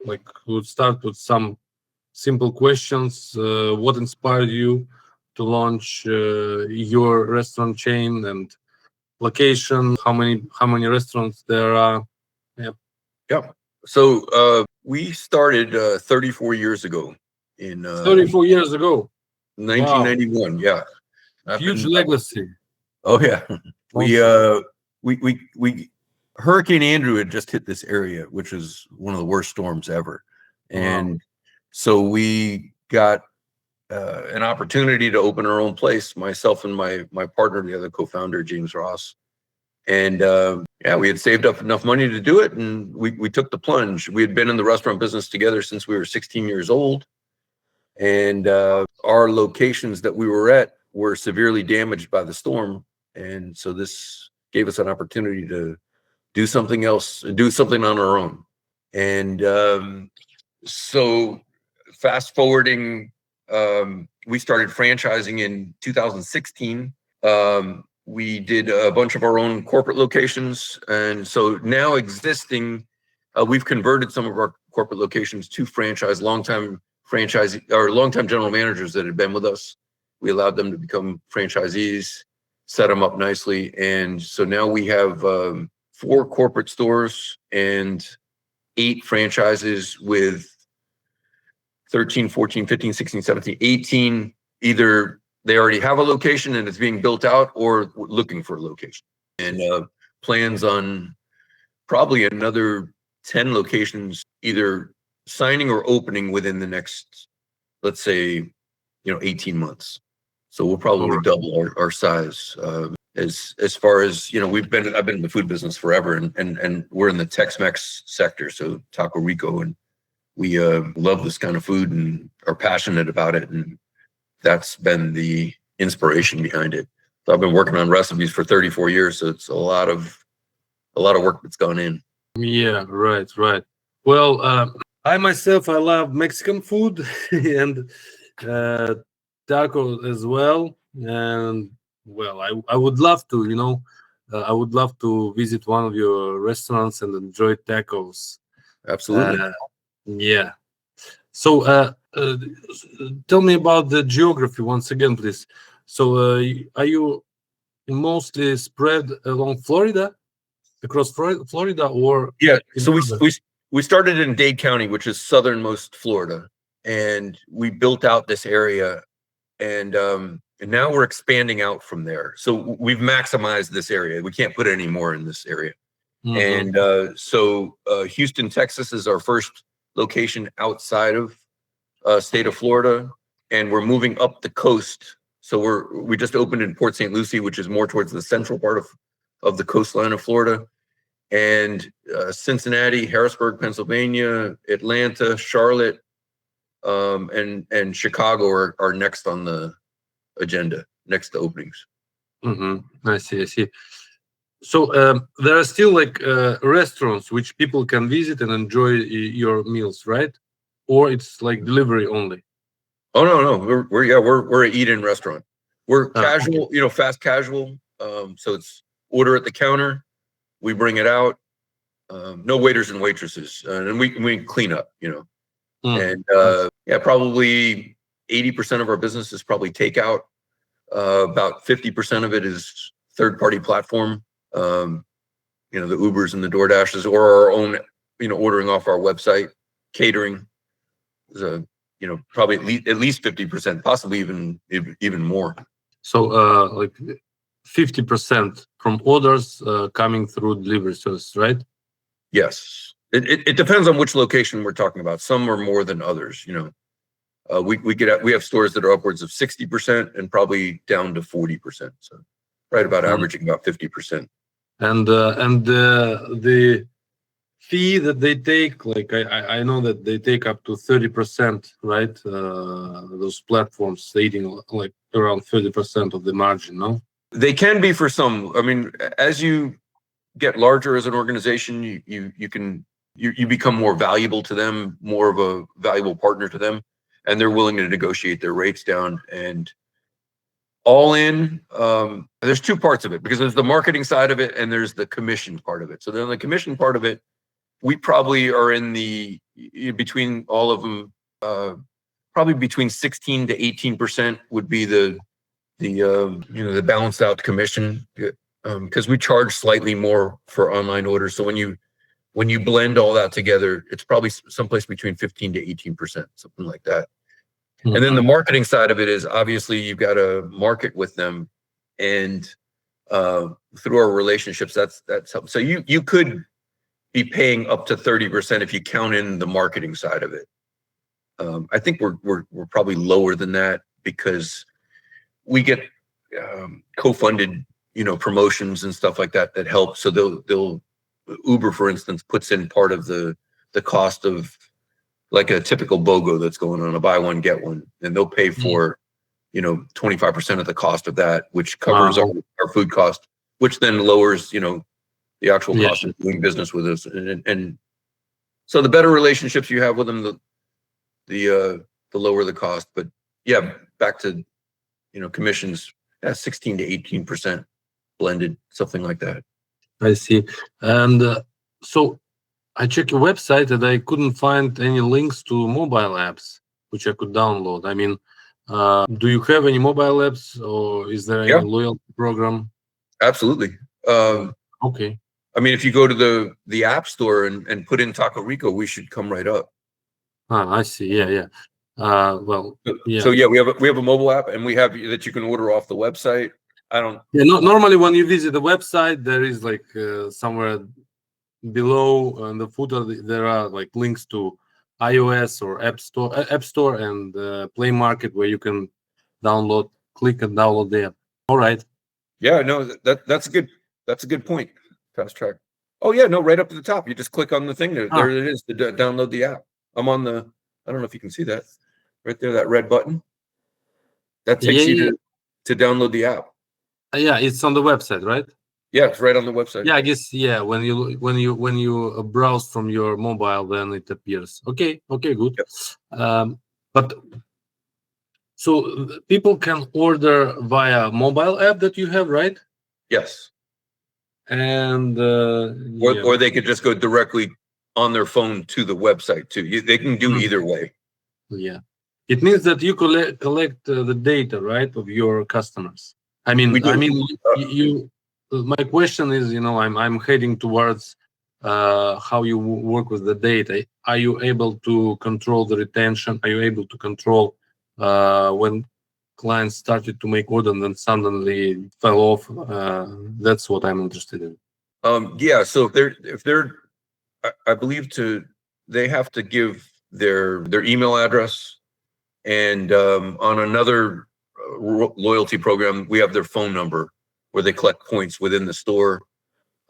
like we'll start with some simple questions. What inspired you to launch your restaurant chain and location? How many restaurants there are? Yeah. Yeah. So we started 34 years ago in 34 years ago. Wow. 1991. Yeah. I've Huge been. legacy. Oh yeah. We Awesome. we Hurricane Andrew had just hit this area, which is one of the worst storms ever, Wow. and so we got an opportunity to open our own place. Myself and my partner, the other co-founder, James Ross. And yeah, we had saved up enough money to do it, and we took the plunge. We had been in the restaurant business together since we were 16 years old, and our locations that we were at were severely damaged by the storm. And so this gave us an opportunity to do something else, do something on our own. And so fast forwarding, we started franchising in 2016. We did a bunch of our own corporate locations. And so now existing, we've converted some of our corporate locations to franchise, longtime general managers that had been with us. We allowed them to become franchisees, set them up nicely. And so now we have 4 corporate stores and 8 franchises with 13, 14, 15, 16, 17, 18, either they already have a location and it's being built out or looking for a location. And plans on probably another 10 locations, either signing or opening within the next, let's say, 18 months. So we'll probably double our size. As far as, I've been in the food business forever, and we're in the Tex-Mex sector, so Taco Rico, and we love this kind of food and are passionate about it, and that's been the inspiration behind it. So I've been working on recipes for 34 years, so it's a lot of work that's gone in. Yeah, right. Well, I myself, I love Mexican food and uh, tacos as well. And well, I would love to, I would love to visit one of your restaurants and enjoy tacos. Absolutely. Yeah. So, tell me about the geography once again, please. So, are you mostly spread along Florida, across Florida, or Yeah. in So other? we started in Dade County, which is southernmost Florida, and we built out this area, and now we're expanding out from there. So we've maximized this area. We can't put any more in this area. Mhm. And so Houston, Texas is our first location outside of state of Florida, and we're moving up the coast. So we just opened in Port St. Lucie, which is more towards the central part of the coastline of Florida. And Cincinnati, Harrisburg, Pennsylvania, Atlanta, Charlotte, and Chicago are next on the agenda, next to openings. I see. So there are still like restaurants which people can visit and enjoy your meals, right? Or it's like delivery only. Oh no, we're an eat-in restaurant. We're Okay. casual, fast casual. So it's order at the counter, we bring it out. No waiters and waitresses, and we clean up, And yeah, probably 80% of our business is probably takeout. About 50% of it is third-party platform. The Ubers and the DoorDashes, or our own, ordering off our website. Catering is probably at least 50%, possibly even more. So like 50% from orders coming through delivery service, right? Yes, it depends on which location we're talking about. Some are more than others. We have stores that are upwards of 60% and probably down to 40%. So right about averaging about 50%. And the fee that they take, like I know that they take up to 30%, right? Those platforms eating like around 30% of the margin, no? They can be for some. I mean, as you get larger as an organization, you become more valuable to them, more of a valuable partner to them, and they're willing to negotiate their rates down. And all in, there's 2 parts of it, because there's the marketing side of it and there's the commission part of it. So then the commission part of it, we probably are in the between all of them, probably between 16 to 18% would be the balanced out commission, because we charge slightly more for online orders. So when you blend all that together, it's probably someplace between 15 to 18%, something like that. And then the marketing side of it is obviously you've got to market with them, and through our relationships, that's helpful. So you could be paying up to 30% if you count in the marketing side of it. I think we're probably lower than that because we get co-funded, promotions and stuff like that help. So they'll Uber, for instance, puts in part of the cost of like a typical BOGO that's going on, a buy one get one, and they'll pay for 25% of the cost of that, which covers our food cost, which then lowers the actual cost of doing business with us. And so the better relationships you have with them, the lower the cost. But yeah, back to commissions at 16 to 18% blended, something like that. I see. And so I checked your website and I couldn't find any links to mobile apps which I could download. I mean, do you have any mobile apps, or is there any loyalty program? Absolutely. Okay. I mean, if you go to the app store and put in Taco Rico, we should come right up. I see. Yeah. Well, yeah. So yeah, we have a mobile app, and we have that you can order off the website. Normally when you visit the website, there is like somewhere below on the footer there are like links to iOS or App Store and Play Market where you can click and download the app. All right. Yeah, no, that's a good point. Fast track. Oh yeah, no, right up at the top. You just click on the thing there. There it is to download the app. I'm on I don't know if you can see that right there, that red button. That takes you to download the app. Yeah, it's on the website, right? Yeah, it's right on the website. Yeah, I guess. Yeah, when you browse from your mobile, then it appears. Okay, good. Yep. But so people can order via mobile app that you have, right? Yes. And or they could just go directly on their phone to the website too. They can do either way. Yeah, it means that you collect the data, right, of your customers. I mean, you. My question is, I'm heading towards how you work with the data. Are you able to control the retention? Are you able to control when clients started to make order and then suddenly fell off? That's what I'm interested in. Yeah. So if they're, I believe they have to give their email address, and on another loyalty program, we have their phone number where they collect points within the store.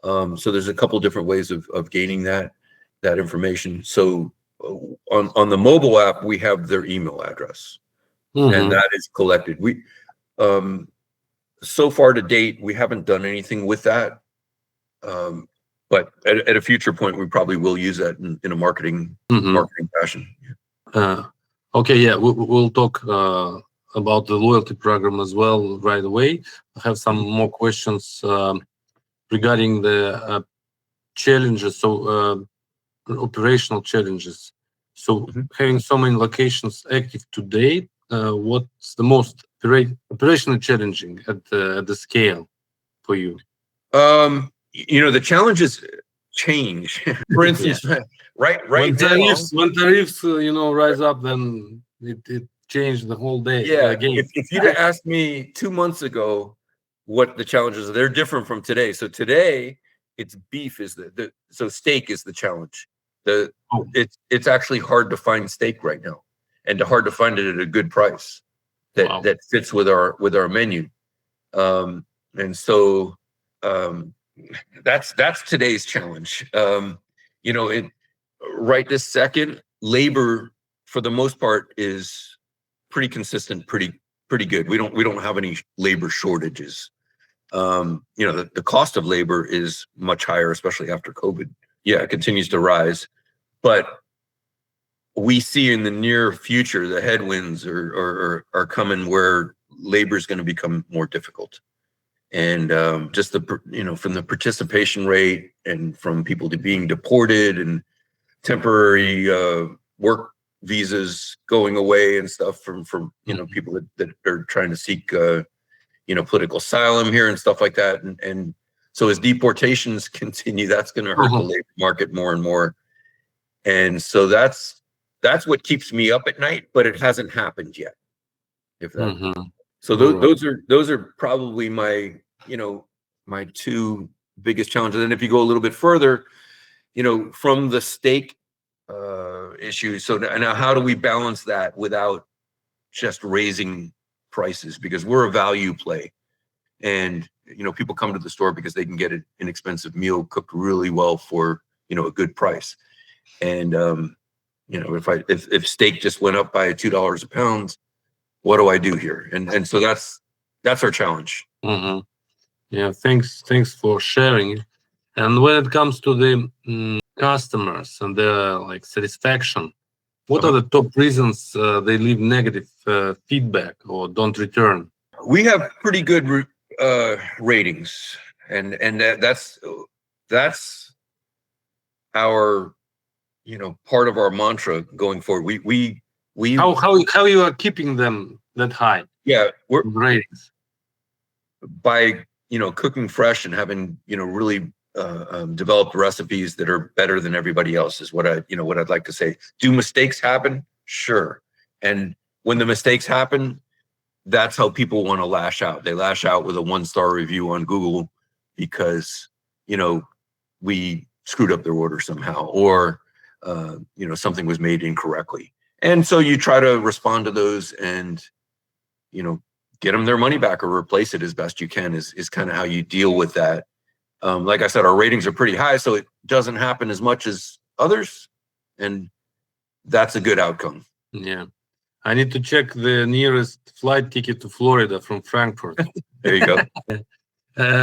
So there's a couple different ways of gaining that information. So on the mobile app, we have their email address, and that is collected. We so far to date, we haven't done anything with that. But at a future point, we probably will use that in a marketing fashion. Okay, yeah, we'll talk about the loyalty program as well right away. I have some more questions regarding the challenges, so operational challenges. So having so many locations active today, what's the most operationally challenging at the scale for you? The challenges change. For instance, right when now, when tariffs rise up, then it changed the whole day. Yeah, if you'd have asked me 2 months ago what the challenges are, they're different from today. So today, it's beef is so steak is the challenge. It's actually hard to find steak right now, and hard to find it at a good price that fits with our menu. And so that's today's challenge. Right this second, labor for the most part is pretty consistent, pretty good. We don't have any labor shortages. The cost of labor is much higher, especially after COVID. Yeah, it continues to rise, but we see in the near future the headwinds are coming where labor is going to become more difficult. And just from the participation rate and from people being deported and temporary work visas going away and stuff from people that are trying to seek political asylum here and stuff like that. And so as deportations continue, that's going to hurt the labor market more and more. And so that's what keeps me up at night, but it hasn't happened yet. If that. So those are probably my my two biggest challenges. And if you go a little bit further, from the steak issue. So now how do we balance that without just raising prices? Because we're a value play, and people come to the store because they can get an inexpensive meal cooked really well for a good price. And if steak just went up by $2 a pound, what do I do here? And so that's our challenge. Yeah, thanks for sharing. And when it comes to the customers and their satisfaction, what are the top reasons they leave negative feedback or don't return? We have pretty good ratings, and that's our part of our mantra going forward. We how you are keeping them that high? Yeah, we're ratings by cooking fresh and having really developed recipes that are better than everybody else is what I'd like to say. Do mistakes happen? Sure. And when the mistakes happen, that's how people want to lash out. They lash out with a 1-star review on Google because we screwed up their order somehow, or something was made incorrectly. And so you try to respond to those and get them their money back or replace it as best you can is kind of how you deal with that. Like I said, our ratings are pretty high, so it doesn't happen as much as others, and that's a good outcome. Yeah. I need to check the nearest flight ticket to Florida from Frankfurt. There you go.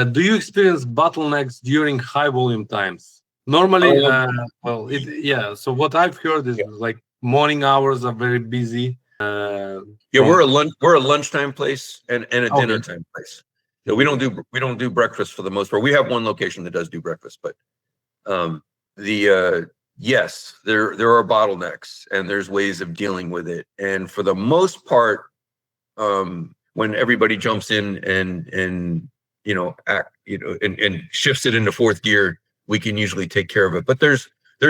Do you experience bottlenecks during high volume times? Normally, so what I've heard is morning hours are very busy. We're a lunchtime place and a dinner time place. So we don't do breakfast for the most part. We have one location that does do breakfast, but yes, there are bottlenecks and there's ways of dealing with it. And for the most part, when everybody jumps in and shifts it into fourth gear, we can usually take care of it. But there's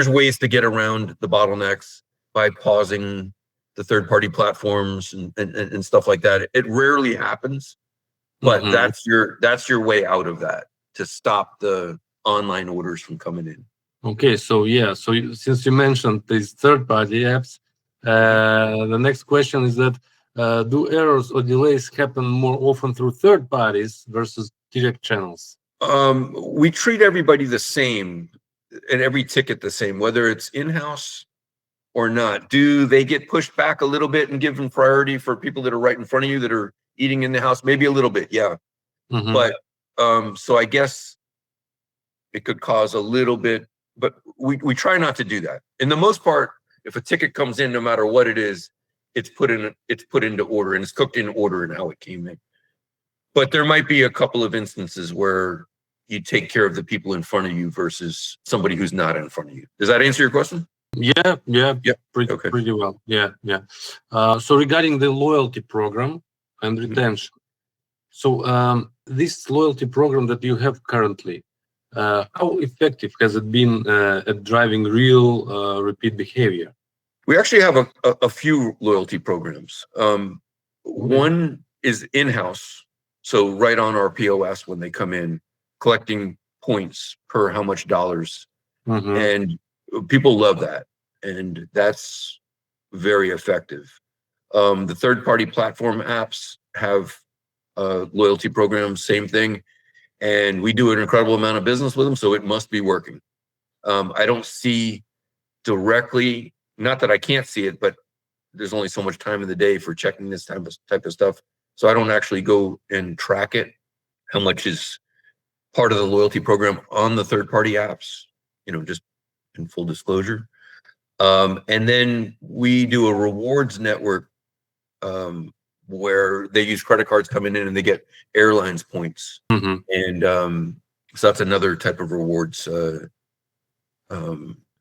ways to get around the bottlenecks by pausing the third-party platforms and stuff like that. It rarely happens, but that's your way out of that, to stop the online orders from coming in. Okay, so since you mentioned these third-party apps, the next question is that do errors or delays happen more often through third parties versus direct channels? We treat everybody the same and every ticket the same, whether it's in-house or not. Do they get pushed back a little bit and given priority for people that are right in front of you that are eating in the house? Maybe a little bit, yeah. But so I guess it could cause a little bit, but we try not to do that. In the most part, if a ticket comes in, no matter what it is, it's put into order and it's cooked in order and how it came in. But there might be a couple of instances where you take care of the people in front of you versus somebody who's not in front of you. Does that answer your question? Yeah, pretty well. Yeah. So regarding the loyalty program and retention, so this loyalty program that you have currently, how effective has it been at driving real repeat behavior? We actually have a few loyalty programs. One is in-house, so right on our POS when they come in, collecting points per how much dollars, and people love that, and that's very effective. The third-party platform apps have loyalty programs, same thing, and we do an incredible amount of business with them, so it must be working. I don't see directly, not that I can't see it, but there's only so much time in the day for checking this type of stuff, so I don't actually go and track it, how much is part of the loyalty program on the third-party apps, just in full disclosure. And then we do a rewards network where they use credit cards coming in and they get airlines points. And so that's another type of rewards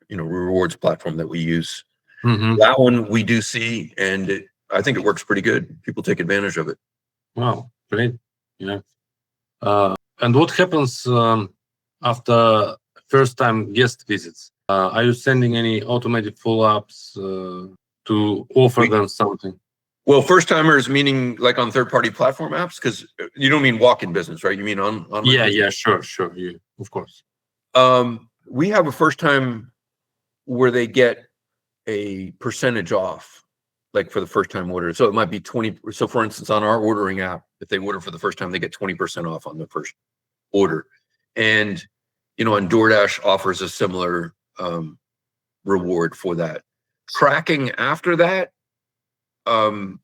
rewards platform that we use. Hmm. That one we do see, and I think it works pretty good. People take advantage of it. Wow, great. Yeah. And what happens after first time guest visits? Are you sending any automated follow-ups to offer We them something? Well, first timers meaning like on third party platform apps, because you don't mean walk in business, right? You mean online Yeah, business. yeah, sure, yeah, of course. We have a first time where they get a percentage off, like for the first time order. So it might be 20. So for instance, on our ordering app, if they order for the first time, they get 20% off on the first order. And, and DoorDash offers a similar reward for that. Tracking after that,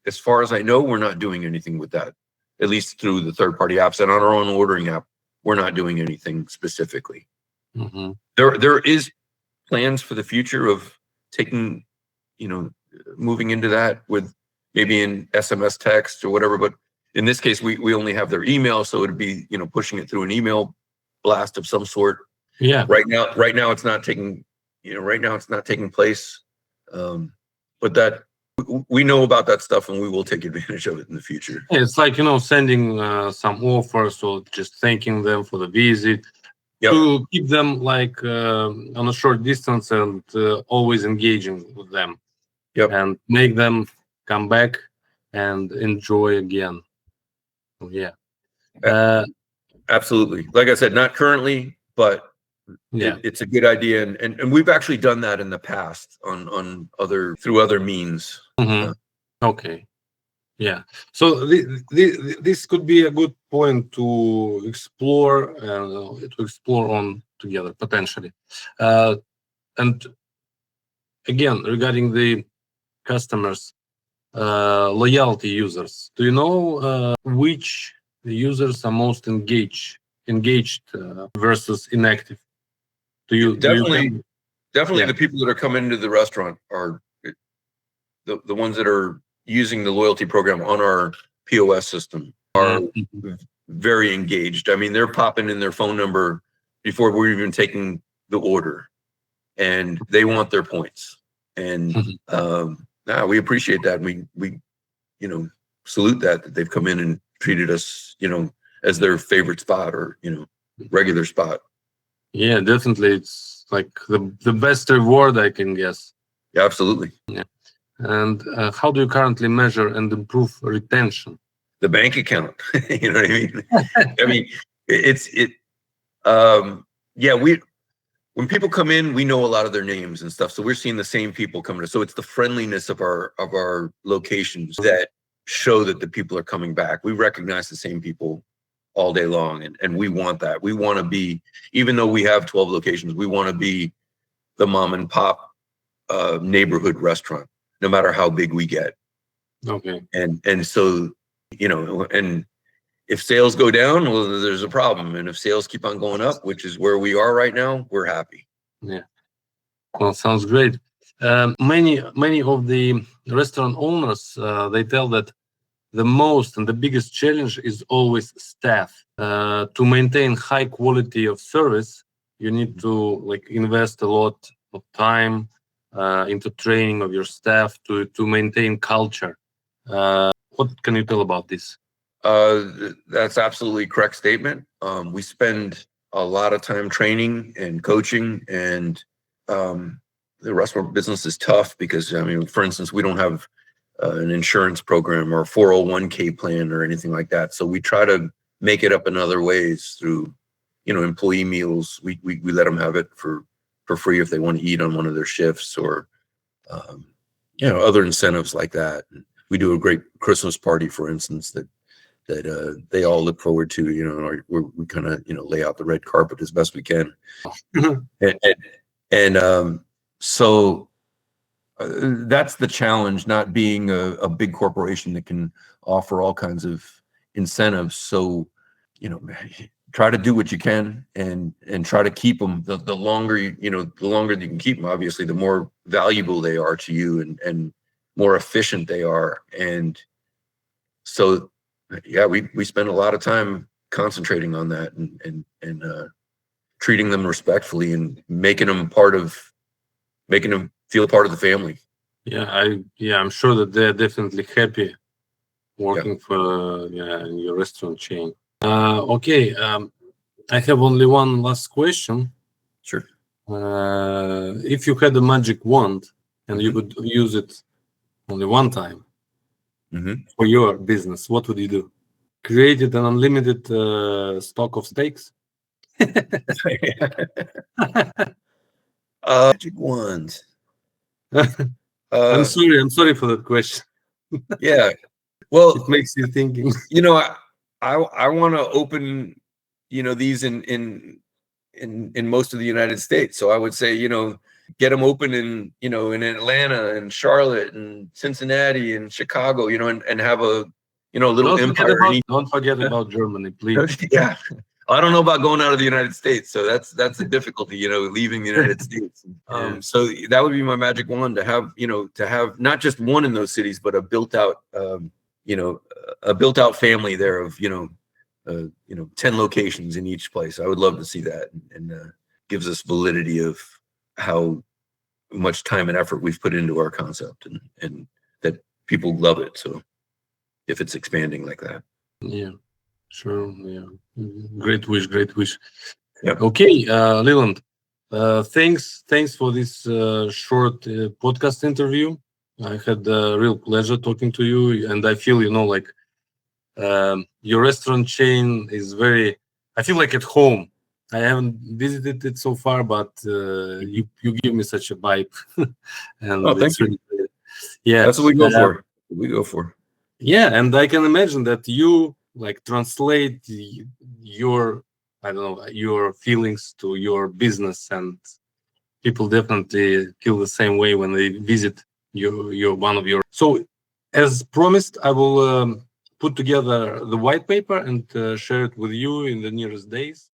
as far as I know, we're not doing anything with that, at least through the third party apps. And on our own ordering app, we're not doing anything specifically. Hmm. There is plans for the future of taking, moving into that with maybe in SMS text or whatever. But in this case, we only have their email, so it'd be pushing it through an email blast of some sort. Yeah. Right now it's not taking place. But that we know about that stuff, and we will take advantage of it in the future. It's like sending some offers or just thanking them for the visit. Yep. To keep them like on a short distance and always engaging with them. Yep. And make them come back and enjoy again. Yeah. Absolutely. Like I said, not currently, but Yeah. it's a good idea, and we've actually done that in the past on through other means. Mm-hmm. Okay. Yeah. So this could be a good point to explore on together potentially. And again, regarding the customers, loyalty users, do you know which users are most engaged versus inactive? Do you Definitely Yeah. the people that are coming into the restaurant are the ones that are using the loyalty program on our POS system are very engaged. I mean, they're popping in their phone number before we're even taking the order, and they want their points. And we appreciate that. And we salute that they've come in and treated us, as their favorite spot or, regular spot. Yeah, definitely. It's like the best reward I can guess. Yeah, absolutely. Yeah. And how do you currently measure and improve retention? The bank account, you know what I mean? I mean, when people come in, we know a lot of their names and stuff. So we're seeing the same people coming. So it's the friendliness of our locations that show that the people are coming back. We recognize the same people all day long, and we want that. We want to be, even though we have 12 locations, we want to be the mom and pop neighborhood restaurant, no matter how big we get. Okay. And so, and if sales go down, well, there's a problem. And if sales keep on going up, which is where we are right now, we're happy. Yeah. Well, sounds great. Many of the restaurant owners they tell that the most and the biggest challenge is always staff. To maintain high quality of service, you need to invest a lot of time into training of your staff to maintain culture. What can you tell about this? That's absolutely correct statement. We spend a lot of time training and coaching, and the restaurant business is tough because, for instance, we don't have an insurance program or a 401k plan or anything like that. So we try to make it up in other ways through, employee meals. We let them have it for free if they want to eat on one of their shifts, or other incentives like that. We do a great Christmas party, for instance, that they all look forward to. We kind of lay out the red carpet as best we can, and so that's the challenge, not being a big corporation that can offer all kinds of incentives. So try to do what you can and try to keep them. The longer the longer you can keep them, obviously the more valuable they are to you, and more efficient they are. And so we spend a lot of time concentrating on that and treating them respectfully and making them part of making them feel part of the family. I'm sure that they're definitely happy Yeah. working for in your restaurant chain. Okay, I have only one last question. Sure. If you had a magic wand and you Mhm. could use it only one time Mhm. for your business, what would you do? Created an unlimited stock of steaks? Magic wands. I'm Uh, sorry for that question. yeah. It Well, makes you thinking. you know, I want to open, these in most of the United States. So I would say, get them open in Atlanta and Charlotte and Cincinnati and Chicago, and have a, little empire in each. Don't forget about Germany, please. Yeah. I don't know about going out of the United States, so that's a difficulty, leaving the United States. Yeah. So that would be my magic wand, to have not just one in those cities, but a built out, family there of 10 locations in each place. I would love to see that, and gives us validity of how much time and effort we've put into our concept, and that people love it. So if it's expanding like that. Yeah, sure. Yeah. Great wish, great wish. Yeah. Okay, Leland, thanks for this short podcast interview. I had a real pleasure talking to you, and I feel, like your restaurant chain is I feel like at home. I haven't visited it so far, but you give me such a vibe, Oh, and thank it's you. really great. Yeah, That's what we go for. We go for. yeah, and I can imagine that you like translate your, I don't know, your feelings to your business, and people definitely feel the same way when they visit your one of your. So, as promised, I will put together the white paper and share it with you in the nearest days.